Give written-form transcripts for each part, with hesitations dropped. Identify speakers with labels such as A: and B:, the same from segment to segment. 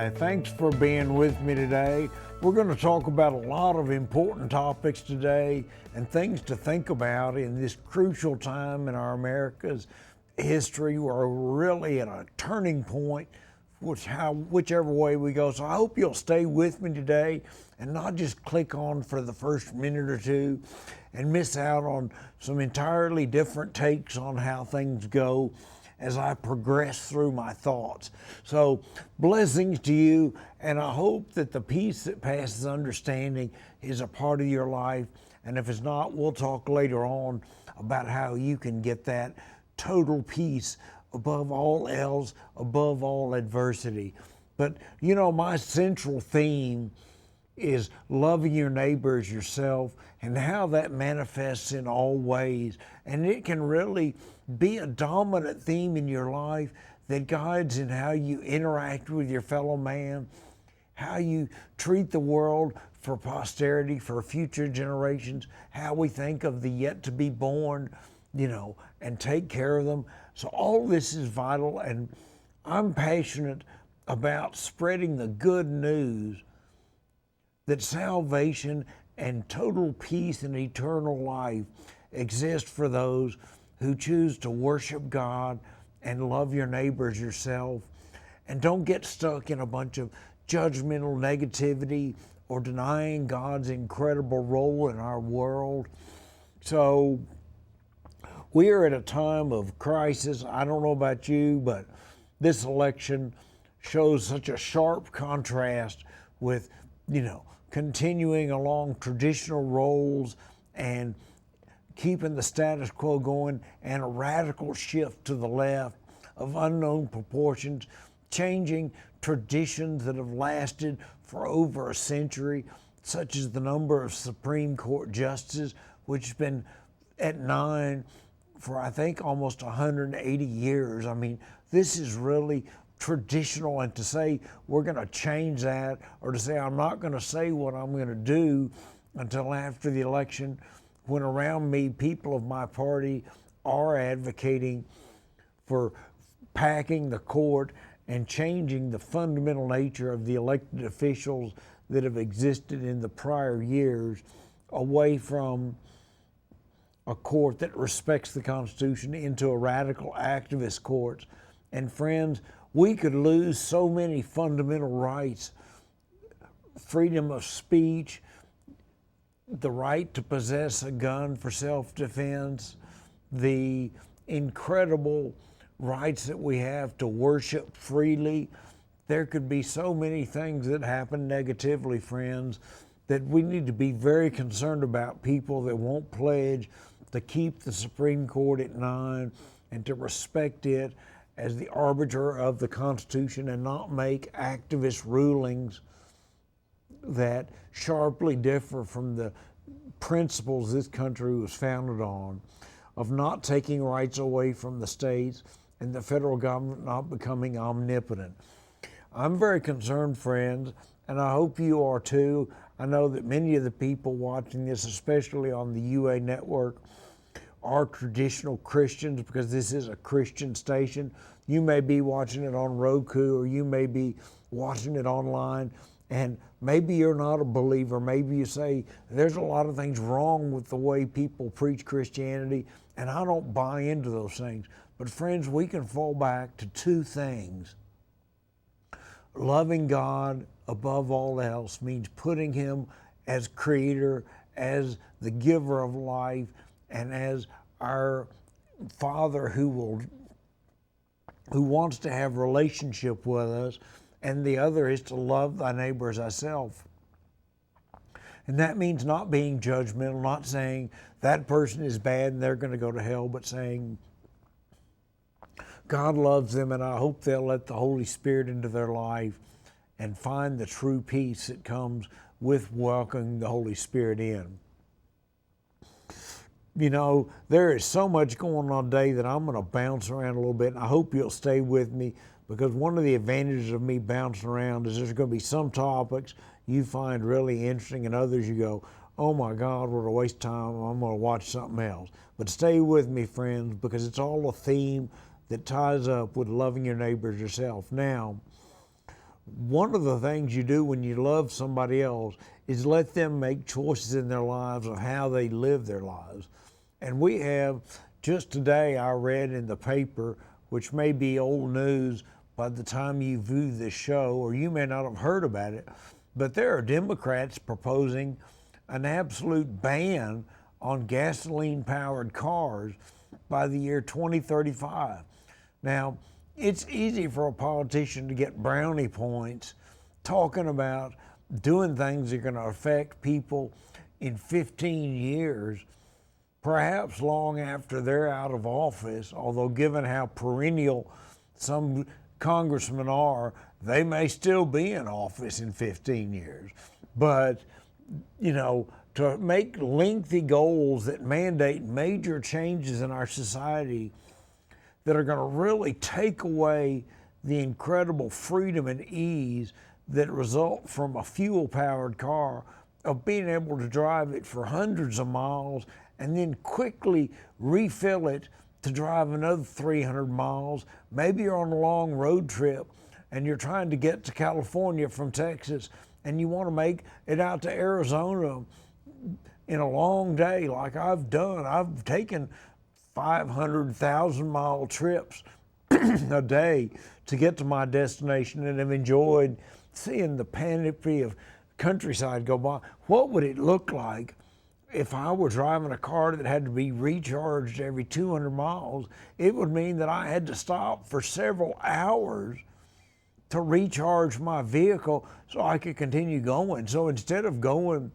A: Hi, thanks for being with me today. We're going to talk about a lot of important topics today and things to think about in this crucial time in our America's history. We're really at a turning point, whichever way we go. So I hope you'll stay with me today and not just click on for the first minute or two and miss out on some entirely different takes on how things go as I progress through my thoughts. So blessings to you, and I hope that the peace that passes understanding is a part of your life. And if it's not, we'll talk later on about how you can get that total peace above all else, above all adversity. But you know, my central theme is loving your neighbor as yourself and how that manifests in all ways. And it can really be a dominant theme in your life that guides in how you interact with your fellow man, how you treat the world for posterity, for future generations, how we think of the yet to be born, and take care of them. So all this is vital, and I'm passionate about spreading the good news that salvation and total peace and eternal life exist for those who choose to worship God and love your neighbors yourself, and don't get stuck in a bunch of judgmental negativity or denying God's incredible role in our world. So we are at a time of crisis. I don't know about you, but this election shows such a sharp contrast with, continuing along traditional roles and keeping the status quo going, and a radical shift to the left of unknown proportions, changing traditions that have lasted for over a century, such as the number of Supreme Court justices, which has been at 9 for I think almost 180 years. I mean, this is really traditional, and to say we're going to change that, or to say I'm not going to say what I'm going to do until after the election, when around me people of my party are advocating for packing the court and changing the fundamental nature of the elected officials that have existed in the prior years, away from a court that respects the Constitution into a radical activist court. And friends, we could lose so many fundamental rights: freedom of speech, the right to possess a gun for self-defense, the incredible rights that we have to worship freely. There could be so many things that happen negatively, friends, that we need to be very concerned about people that won't pledge to keep the Supreme Court at 9 and to respect it as the arbiter of the Constitution and not make activist rulings that sharply differ from the principles this country was founded on, of not taking rights away from the states and the federal government not becoming omnipotent. I'm very concerned, friends, and I hope you are too. I know that many of the people watching this, especially on the UA network, are traditional Christians, because this is a Christian station. You may be watching it on Roku, or you may be watching it online, and maybe you're not a believer. Maybe you say, there's a lot of things wrong with the way people preach Christianity, and I don't buy into those things. But friends, we can fall back to two things. Loving God above all else means putting Him as creator, as the giver of life, and as our Father who wants to have relationship with us. And the other is to love thy neighbor as thyself. And that means not being judgmental, not saying that person is bad and they're going to go to hell, but saying God loves them, and I hope they'll let the Holy Spirit into their life and find the true peace that comes with welcoming the Holy Spirit in. There is so much going on today that I'm going to bounce around a little bit, and I hope you'll stay with me, because one of the advantages of me bouncing around is there's going to be some topics you find really interesting, and others you go, oh my God, what a waste of time, I'm going to watch something else. But stay with me, friends, because it's all a theme that ties up with loving your neighbors yourself. Now, One of the things you do when you love somebody else is let them make choices in their lives of how they live their lives. And we have, just today I read in the paper, which may be old news by the time you view this show, or you may not have heard about it, but there are Democrats proposing an absolute ban on gasoline-powered cars by the year 2035. Now, it's easy for a politician to get brownie points talking about doing things that are going to affect people in 15 years, perhaps long after they're out of office, although given how perennial some congressmen are, they may still be in office in 15 years. But, you know, to make lengthy goals that mandate major changes in our society that are going to really take away the incredible freedom and ease that result from a fuel-powered car, of being able to drive it for hundreds of miles and then quickly refill it to drive another 300 miles. Maybe you're on a long road trip and you're trying to get to California from Texas and you want to make it out to Arizona in a long day like I've done. I've taken 500,000 mile trips a day to get to my destination and have enjoyed seeing the panoply of countryside go by. What would it look like if I were driving a car that had to be recharged every 200 miles? It would mean that I had to stop for several hours to recharge my vehicle so I could continue going. So instead of going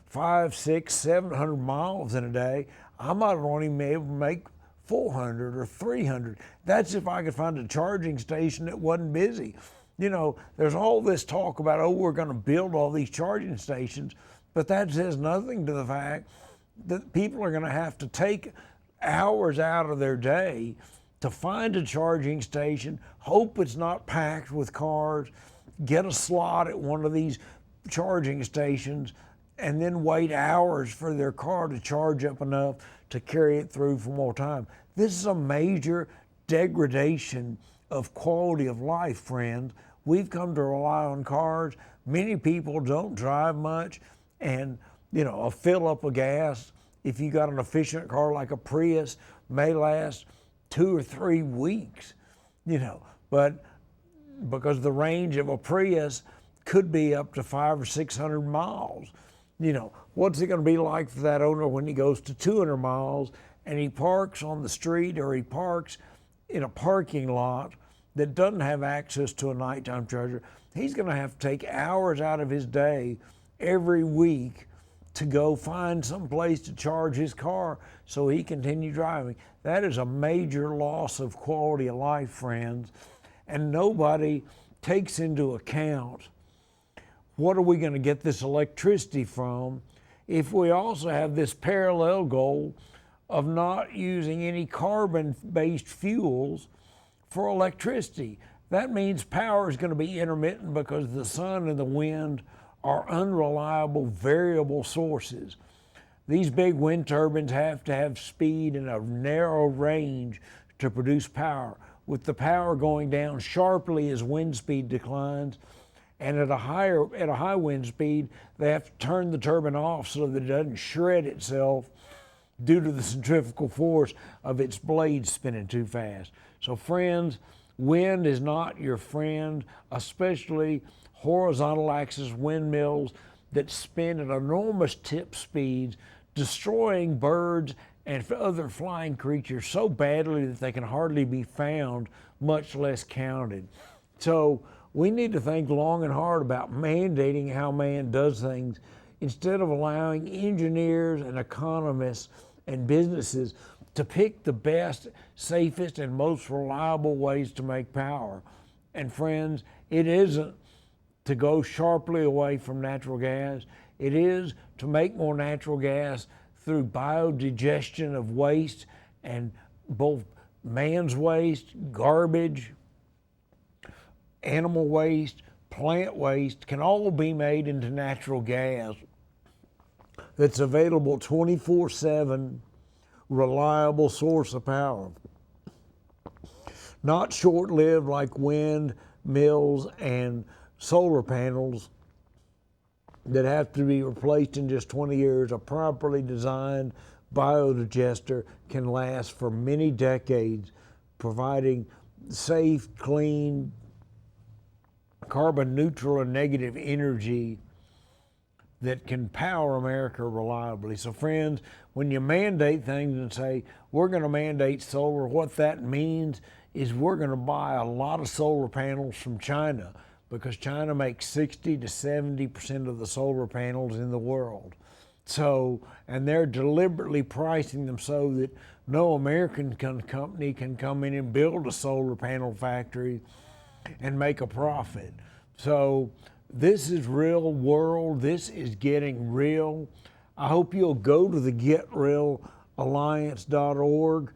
A: 500, 600, 700 miles in a day, I might only be able to make 400 or 300. That's if I could find a charging station that wasn't busy. You know, there's all this talk about, oh, we're going to build all these charging stations, but that says nothing to the fact that people are going to have to take hours out of their day to find a charging station, hope it's not packed with cars, get a slot at one of these charging stations, and then wait hours for their car to charge up enough to carry it through for more time. This is a major degradation of quality of life, friend. We've come to rely on cars. Many people don't drive much, and you know, a fill up of gas, if you got an efficient car like a Prius, may last 2 or 3 weeks, you know, but because the range of a Prius could be up to 500 or 600 miles. You know, what's it going to be like for that owner when he goes to 200 miles and he parks on the street or he parks in a parking lot that doesn't have access to a nighttime charger? He's going to have to take hours out of his day every week to go find some place to charge his car so he can continue driving. That is a major loss of quality of life, friends, and nobody takes into account what are we going to get this electricity from if we also have this parallel goal of not using any carbon-based fuels for electricity. That means power is going to be intermittent because the sun and the wind are unreliable, variable sources. These big wind turbines have to have speed in a narrow range to produce power, with the power going down sharply as wind speed declines. And at a high wind speed, they have to turn the turbine off so that it doesn't shred itself due to the centrifugal force of its blades spinning too fast. So friends, wind is not your friend, especially horizontal axis windmills that spin at enormous tip speeds, destroying birds and other flying creatures so badly that they can hardly be found, much less counted. So we need to think long and hard about mandating how man does things instead of allowing engineers and economists and businesses to pick the best, safest, and most reliable ways to make power. And friends, it isn't to go sharply away from natural gas. It is to make more natural gas through biodigestion of waste, and both man's waste, garbage, animal waste, plant waste can all be made into natural gas that's available 24/7, reliable source of power. not short-lived like wind mills and solar panels that have to be replaced in just 20 years. A properly designed biodigester can last for many decades, providing safe, clean, carbon neutral and negative energy that can power America reliably. So friends, when you mandate things and say, we're going to mandate solar, what that means is we're going to buy a lot of solar panels from China, because China makes 60 to 70% of the solar panels in the world. So, and they're deliberately pricing them so that no American company can come in and build a solar panel factory and make a profit. So this is real world. This is getting real. I hope you'll go to the GetRealAlliance.org,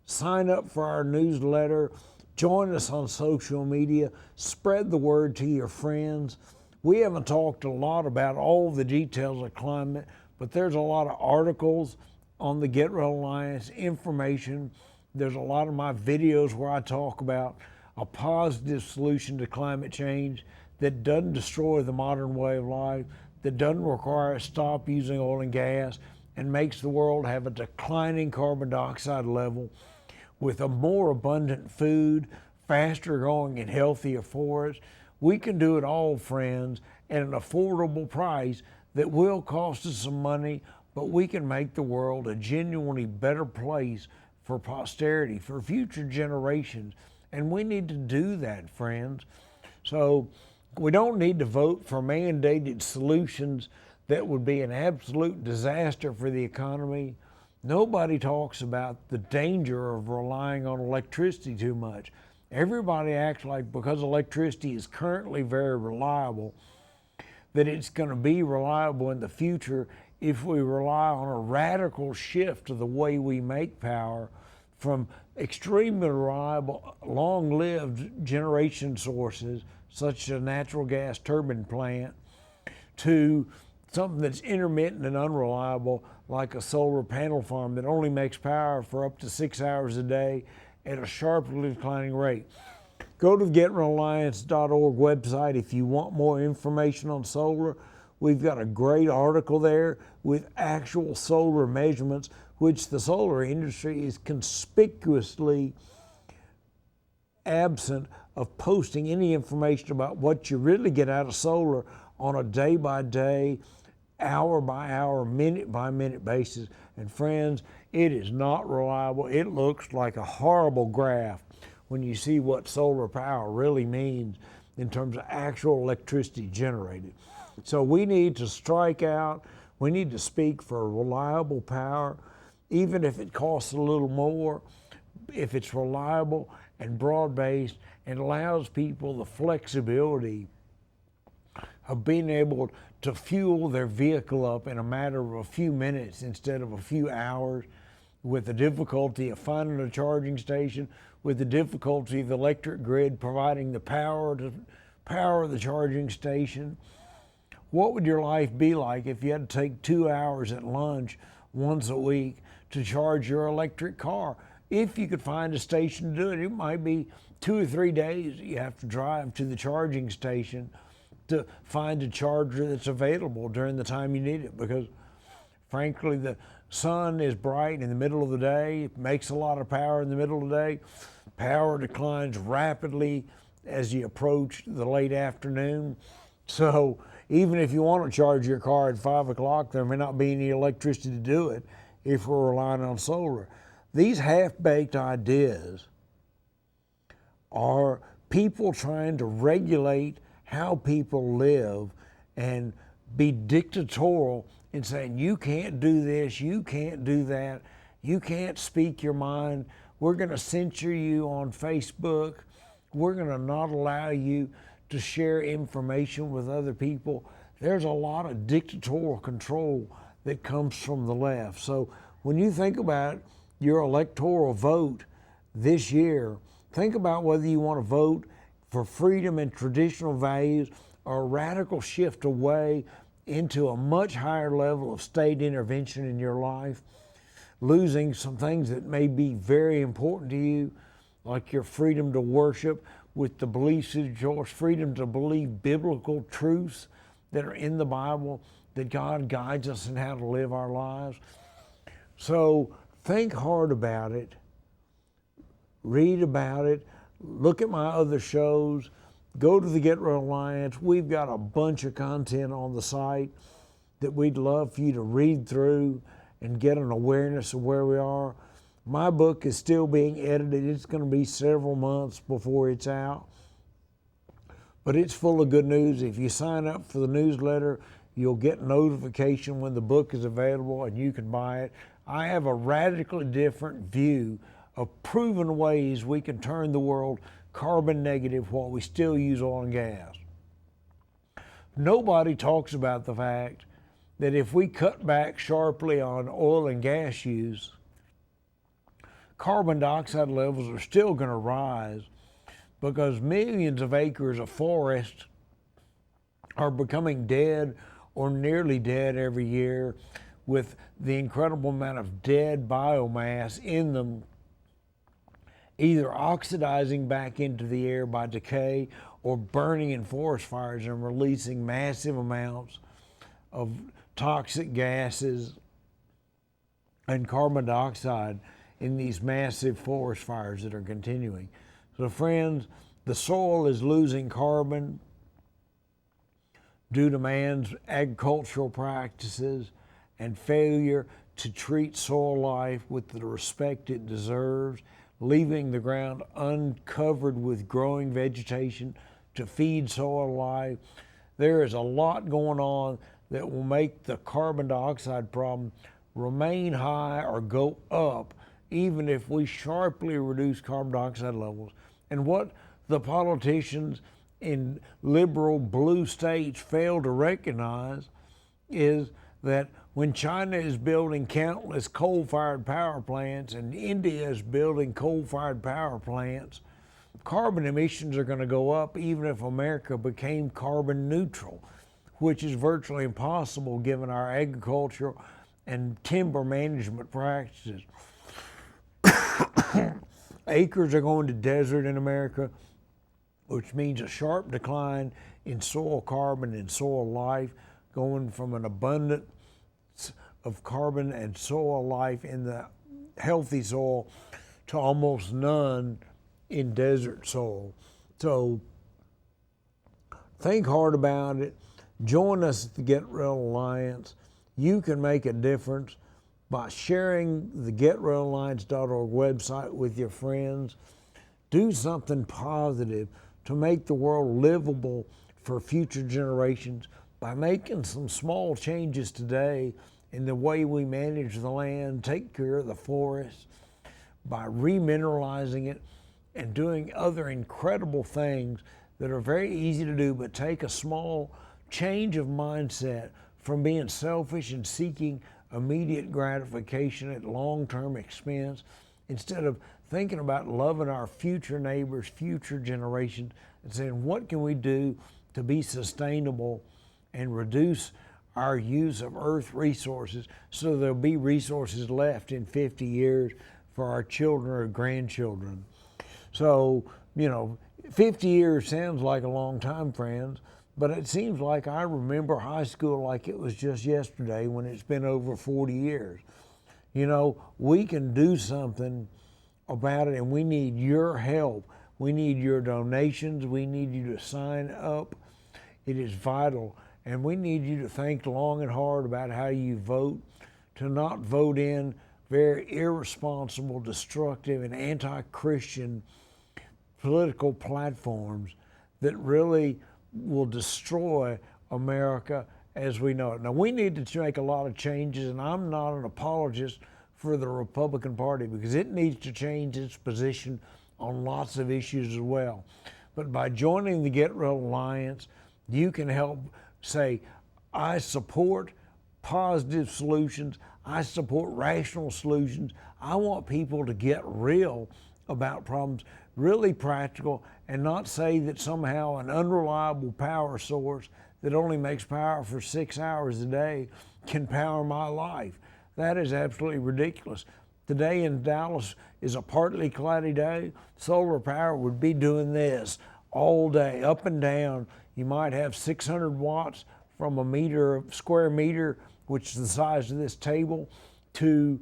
A: sign up for our newsletter, join us on social media, spread the word to your friends. We haven't talked a lot about all the details of climate, but there's a lot of articles on the Get Real Alliance, information. There's a lot of my videos where I talk about a positive solution to climate change that doesn't destroy the modern way of life, that doesn't require us to stop using oil and gas, and makes the world have a declining carbon dioxide level with a more abundant food, faster growing and healthier forests. We can do it all, friends, at an affordable price that will cost us some money, but we can make the world a genuinely better place for posterity, for future generations. And we need to do that, friends. So we don't need to vote for mandated solutions that would be an absolute disaster for the economy. Nobody talks about the danger of relying on electricity too much. Everybody acts like because electricity is currently very reliable, that it's going to be reliable in the future if we rely on a radical shift to the way we make power from extremely reliable, long-lived generation sources, such as a natural gas turbine plant, to something that's intermittent and unreliable, like a solar panel farm that only makes power for up to 6 hours a day at a sharply declining rate. Go to the GetRealAlliance.org website if you want more information on solar. We've got a great article there with actual solar measurements, which the solar industry is conspicuously absent of posting any information about what you really get out of solar on a day-by-day, hour-by-hour, minute-by-minute basis. And friends, it is not reliable. It looks like a horrible graph when you see what solar power really means in terms of actual electricity generated. So we need to strike out. We need to speak for reliable power, even if it costs a little more, if it's reliable and broad-based and allows people the flexibility of being able to fuel their vehicle up in a matter of a few minutes instead of a few hours, with the difficulty of finding a charging station, with the difficulty of the electric grid providing the power to power the charging station. What would your life be like if you had to take 2 hours at lunch once a week to charge your electric car? If you could find a station to do it, it might be 2 or 3 days you have to drive to the charging station to find a charger that's available during the time you need it, because frankly the sun is bright in the middle of the day, it makes a lot of power in the middle of the day. Power declines rapidly as you approach the late afternoon. So even if you want to charge your car at 5 o'clock, there may not be any electricity to do it if we're relying on solar. These half-baked ideas are people trying to regulate how people live and be dictatorial in saying, you can't do this, you can't do that, you can't speak your mind, we're going to censor you on Facebook, we're going to not allow you to share information with other people. There's a lot of dictatorial control that comes from the left. So when you think about your electoral vote this year, think about whether you want to vote for freedom and traditional values or a radical shift away into a much higher level of state intervention in your life, losing some things that may be very important to you. like your freedom to worship with the beliefs of yours, freedom to believe biblical truths that are in the Bible, that God guides us in how to live our lives. So think hard about it, read about it, look at my other shows, go to the Get Real Alliance. We've got a bunch of content on the site that we'd love for you to read through and get an awareness of where we are. My book is still being edited. It's going to be several months before it's out. But it's full of good news. If you sign up for the newsletter, you'll get notification when the book is available and you can buy it. I have a radically different view of proven ways we can turn the world carbon negative while we still use oil and gas. Nobody talks about the fact that if we cut back sharply on oil and gas use, carbon dioxide levels are still going to rise because millions of acres of forest are becoming dead or nearly dead every year, with the incredible amount of dead biomass in them either oxidizing back into the air by decay or burning in forest fires and releasing massive amounts of toxic gases and carbon dioxide in these massive forest fires that are continuing. So friends, the soil is losing carbon due to man's agricultural practices and failure to treat soil life with the respect it deserves, leaving the ground uncovered with growing vegetation to feed soil life. There is a lot going on that will make the carbon dioxide problem remain high or go up, even if we sharply reduce carbon dioxide levels. And what the politicians in liberal blue states fail to recognize is that when China is building countless coal-fired power plants and India is building coal-fired power plants, carbon emissions are going to go up even if America became carbon neutral, which is virtually impossible given our agricultural and timber management practices. Acres are going to desert in America, which means a sharp decline in soil carbon and soil life, going from an abundance of carbon and soil life in the healthy soil to almost none in desert soil. So think hard about it. Join us at the Get Real Alliance. You can make a difference by sharing the GetRealAlliance.org website with your friends. Do something positive to make the world livable for future generations by making some small changes today in the way we manage the land, take care of the forest, by remineralizing it and doing other incredible things that are very easy to do, but take a small change of mindset from being selfish and seeking immediate gratification at long-term expense, instead of thinking about loving our future neighbors, future generations, and saying, what can we do to be sustainable and reduce our use of earth resources so there'll be resources left in 50 years for our children or grandchildren. So, 50 years sounds like a long time, friends, but it seems like I remember high school like it was just yesterday when it's been over 40 years. We can do something about it, and we need your help. We need your donations. We need you to sign up. It is vital. And we need you to think long and hard about how you vote, to not vote in very irresponsible, destructive, and anti-Christian political platforms that really will destroy America as we know it. Now, we need to make a lot of changes, and I'm not an apologist for the Republican Party because it needs to change its position on lots of issues as well. But by joining the Get Real Alliance, you can help say, I support positive solutions. I support rational solutions. I want people to get real about problems, really practical, and not say that somehow an unreliable power source that only makes power for 6 hours a day can power my life. That is absolutely ridiculous. Today in Dallas is a partly cloudy day. Solar power would be doing this all day, up and down. You might have 600 watts from a meter, square meter, which is the size of this table, to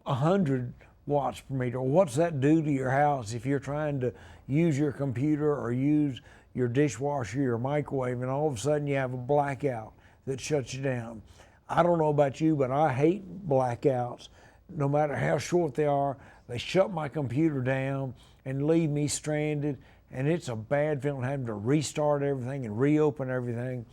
A: 100 watts per meter. What's that do to your house if you're trying to use your computer or use your dishwasher, your microwave, and all of a sudden you have a blackout that shuts you down? I don't know about you, but I hate blackouts. No matter how short they are, they shut my computer down and leave me stranded, and it's a bad feeling having to restart everything and reopen everything.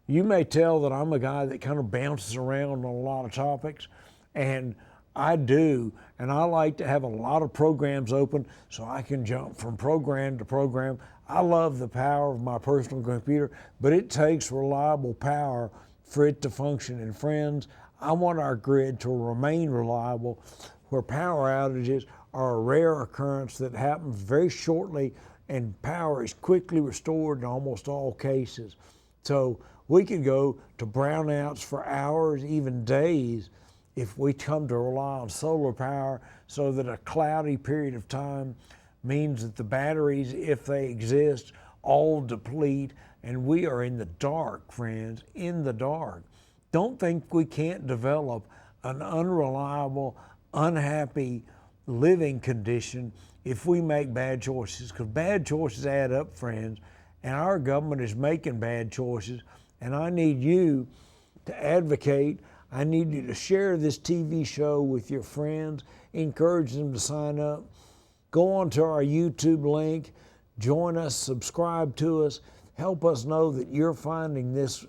A: You may tell that I'm a guy that kind of bounces around on a lot of topics, and I do, and I like to have a lot of programs open so I can jump from program to program. I love the power of my personal computer, but it takes reliable power for it to function. And friends, I want our grid to remain reliable, where power outages are a rare occurrence that happens very shortly, and power is quickly restored in almost all cases. So we could go to brownouts for hours, even days, if we come to rely on solar power, so that a cloudy period of time means that the batteries, if they exist, all deplete, and we are in the dark, friends, in the dark. Don't think we can't develop an unreliable, unhappy living condition if we make bad choices, because bad choices add up, friends, and our government is making bad choices, and I need you to advocate. I need you to share this TV show with your friends, encourage them to sign up. Go on to our YouTube link, join us, subscribe to us, help us know that you're finding this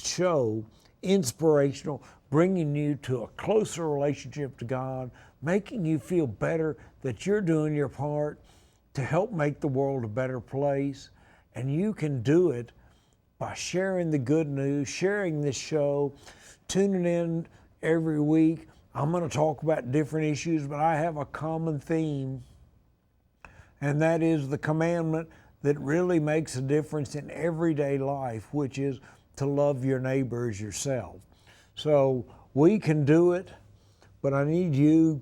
A: show inspirational, bringing you to a closer relationship to God, making you feel better that you're doing your part to help make the world a better place. And you can do it by sharing the good news, sharing this show, tuning in every week. I'm going to talk about different issues, but I have a common theme, and that is the commandment that really makes a difference in everyday life, which is to love your neighbor as yourself. So we can do it, but I need you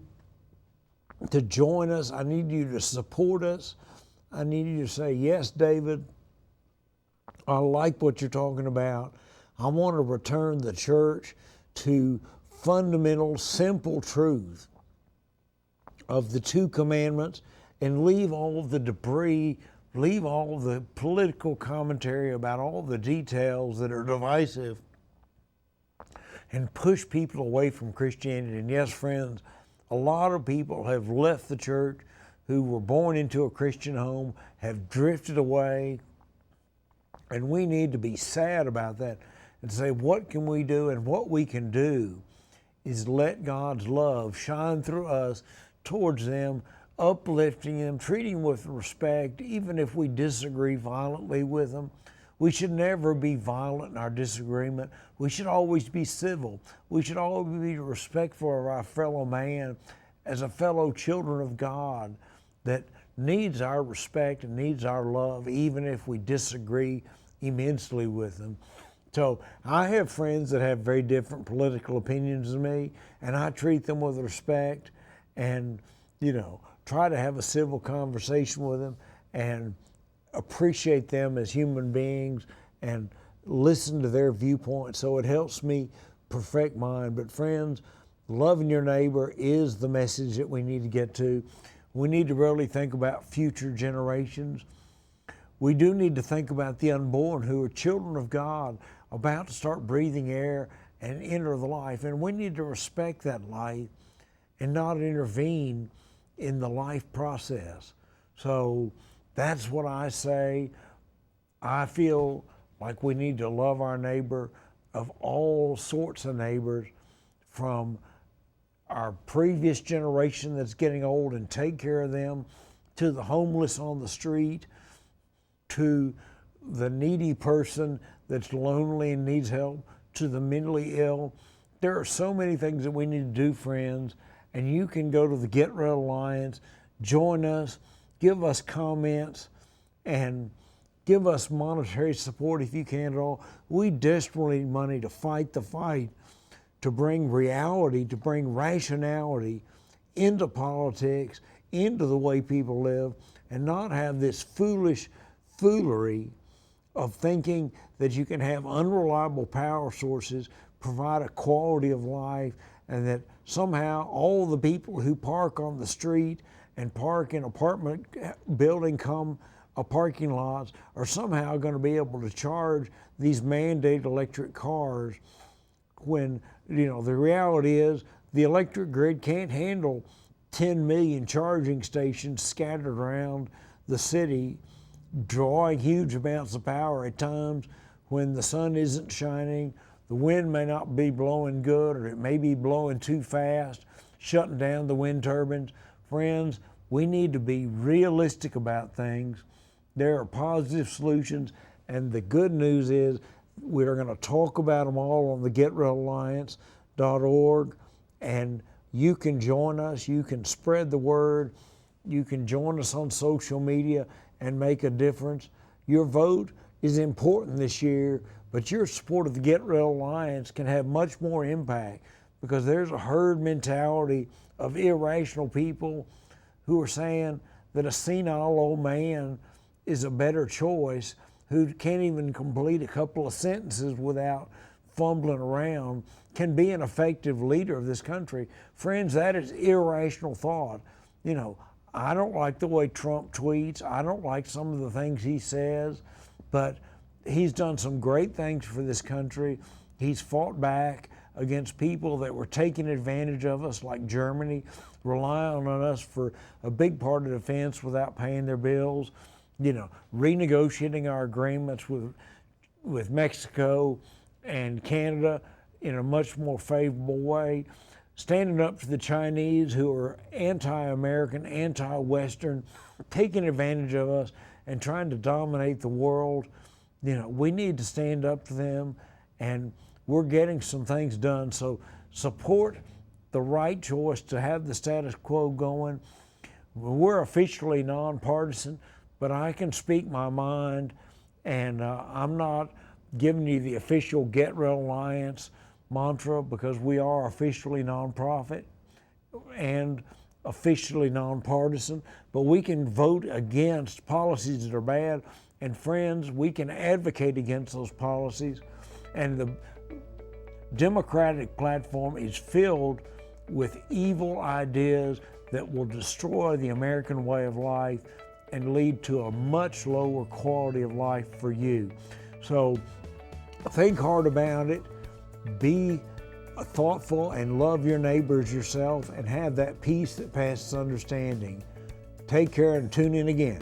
A: to join us. I need you to support us. I need you to say, yes, David, I like what you're talking about. I want to return the church to fundamental, simple truth of the two commandments, and leave all of the debris, leave all of the political commentary about all the details that are divisive, and push people away from Christianity. And yes, friends, a lot of people have left the church who were born into a Christian home, have drifted away, and we need to be sad about that and say, what can we do? And what we can do is let God's love shine through us towards them, uplifting them, treating them with respect, even if we disagree violently with them. We should never be violent in our disagreement. We should always be civil. We should always be respectful of our fellow man as a fellow children of God that needs our respect and needs our love, even if we disagree immensely with them. So I have friends that have very different political opinions than me, and I treat them with respect and, try to have a civil conversation with them and appreciate them as human beings and listen to their viewpoint. So it helps me perfect mine. But friends, loving your neighbor is the message that we need to get to. We need to really think about future generations. We do need to think about the unborn who are children of God, about to start breathing air and enter the life. And we need to respect that life and not intervene in the life process. So that's what I say. I feel like we need to love our neighbor, of all sorts of neighbors, from our previous generation that's getting old and take care of them, to the homeless on the street, to the needy person that's lonely and needs help, to the mentally ill. There are so many things that we need to do, friends, and you can go to the Get Red Alliance, join us, give us comments, and give us monetary support if you can at all. We desperately need money to fight the fight to bring reality, to bring rationality into politics, into the way people live, and not have this foolish foolery of thinking that you can have unreliable power sources provide a quality of life, and that somehow all the people who park on the street and park in apartment building parking lots are somehow going to be able to charge these mandated electric cars, when the reality is the electric grid can't handle 10 million charging stations scattered around the city, drawing huge amounts of power at times when the sun isn't shining, the wind may not be blowing good, or it may be blowing too fast, shutting down the wind turbines. Friends, we need to be realistic about things. There are positive solutions, and the good news is we're going to talk about them all on the GetRealAlliance.org, and you can join us, you can spread the word, you can join us on social media and make a difference. Your vote is important this year, but your support of the Get Real Alliance can have much more impact, because there's a herd mentality of irrational people who are saying that a senile old man is a better choice, who can't even complete a couple of sentences without fumbling around, can be an effective leader of this country. Friends, that is irrational thought. I don't like the way Trump tweets. I don't like some of the things he says, but he's done some great things for this country. He's fought back against people that were taking advantage of us, like Germany, relying on us for a big part of the defense without paying their bills, renegotiating our agreements with Mexico and Canada in a much more favorable way, standing up to the Chinese, who are anti-American, anti-Western, taking advantage of us and trying to dominate the world. We need to stand up to them, and we're getting some things done. So support the right choice to have the status quo going. We're officially nonpartisan, but I can speak my mind, and I'm not giving you the official Get Real Alliance mantra, because we are officially nonprofit and officially nonpartisan, but we can vote against policies that are bad. And friends, we can advocate against those policies. And the Democratic platform is filled with evil ideas that will destroy the American way of life and lead to a much lower quality of life for you. So think hard about it. Be thoughtful and love your neighbors yourself, and have that peace that passes understanding. Take care and tune in again.